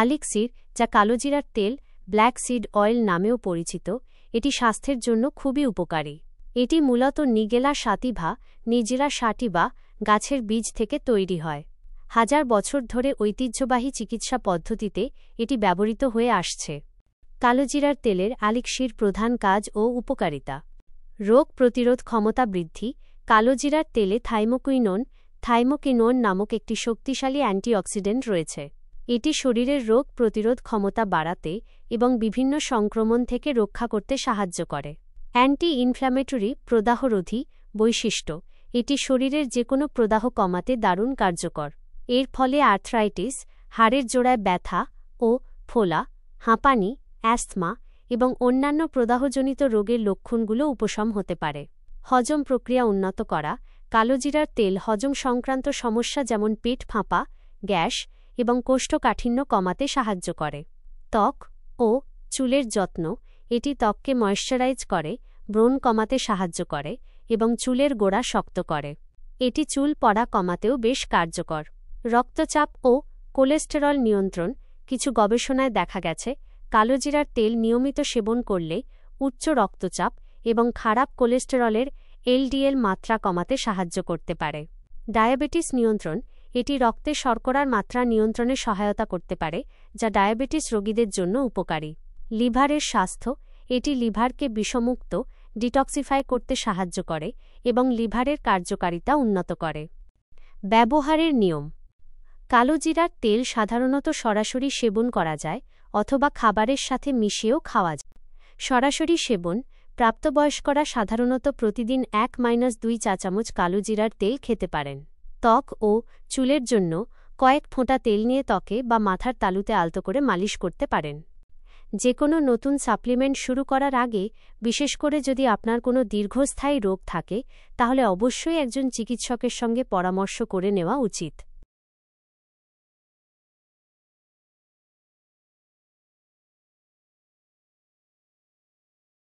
আলিক্সির, যা কালোজিরার তেল, black seed oil নামেও পরিচিত, এটি স্বাস্থ্যের জন্য খুবই উপকারী। এটি মূলত নিগেলা সাটিভা, নিজিরা সাটিভা গাছের বীজ থেকে তৈরি হয়। হাজার বছর ধরে ঐতিহ্যবাহী চিকিৎসা পদ্ধতিতে এটি ব্যবহৃত হয়ে আসছে। কালোজিরার তেলের আলিক্সির প্রধান কাজ ও উপকারিতা: রোগ প্রতিরোধ ক্ষমতা বৃদ্ধি। কালোজিরার তেলে থাইমোকিনোন নামক একটি শক্তিশালী অ্যান্টিঅক্সিডেন্ট রয়েছে। এটি শরীরের রোগ প্রতিরোধ ক্ষমতা বাড়াতে এবং বিভিন্ন সংক্রমণ থেকে রক্ষা করতে সাহায্য করে। অ্যান্টি ইনফ্ল্যামেটরি প্রদাহরোধী বৈশিষ্ট্য: এটি শরীরের যে কোনো প্রদাহ কমাতে দারুণ কার্যকর। এর ফলে আর্থ্রাইটিস, হাড়ের জোড়ায় ব্যথা ও ফোলা, হাঁপানি, অ্যাস্থমা এবং অন্যান্য প্রদাহজনিত রোগের লক্ষণগুলো উপশম হতে পারে। হজম প্রক্রিয়া উন্নত করা। কালোজিরার তেল হজম সংক্রান্ত সমস্যা যেমন পেট ফাঁপা, গ্যাস এবং কোষ্ঠকাঠিন্য কমাতে সাহায্য করে। ত্বক ও চুলের যত্ন। এটি ত্বককে ময়েশ্চারাইজ করে, ব্রণ কমাতে সাহায্য করে এবং চুলের গোড়া শক্ত করে। এটি চুল পড়া কমাতেও বেশ কার্যকর। রক্তচাপ ও কোলেস্টেরল নিয়ন্ত্রণ। কিছু গবেষণায় দেখা গেছে, কালোজিরার তেল নিয়মিত সেবন করলে উচ্চ রক্তচাপ এবং খারাপ কোলেস্টেরলের এলডিএল মাত্রা কমাতে সাহায্য করতে পারে। ডায়াবেটিস নিয়ন্ত্রণ। এটি রক্তে শর্করার মাত্রা নিয়ন্ত্রণে সহায়তা করতে পারে, যা ডায়াবেটিস রোগীদের জন্য উপকারী। লিভারের স্বাস্থ্য। এটি লিভারকে বিষমুক্ত, ডিটক্সিফাই করতে সাহায্য করে এবং লিভারের কার্যকারিতা উন্নত করে। ব্যবহারের নিয়ম: কালোজিরার তেল সাধারণত সরাসরি সেবন করা যায় অথবা খাবারের সাথে মিশিয়েও খাওয়া যায়। সরাসরি সেবন: প্রাপ্তবয়স্করা সাধারণত প্রতিদিন 1-2 চা চামচ কালোজিরার তেল খেতে পারেন। ত্বক ও চুলের জন্য কয়েক ফোঁটা তেল নিয়ে ত্বকে বা মাথার তালুতে আলতো করে মালিশ করতে পারেন। যে কোনো নতুন সাপ্লিমেন্ট শুরু করার আগে, বিশেষ করে যদি আপনার কোনো দীর্ঘস্থায়ী রোগ থাকে, তাহলে অবশ্যই একজন চিকিৎসকের সঙ্গে পরামর্শ করে নেওয়া উচিত।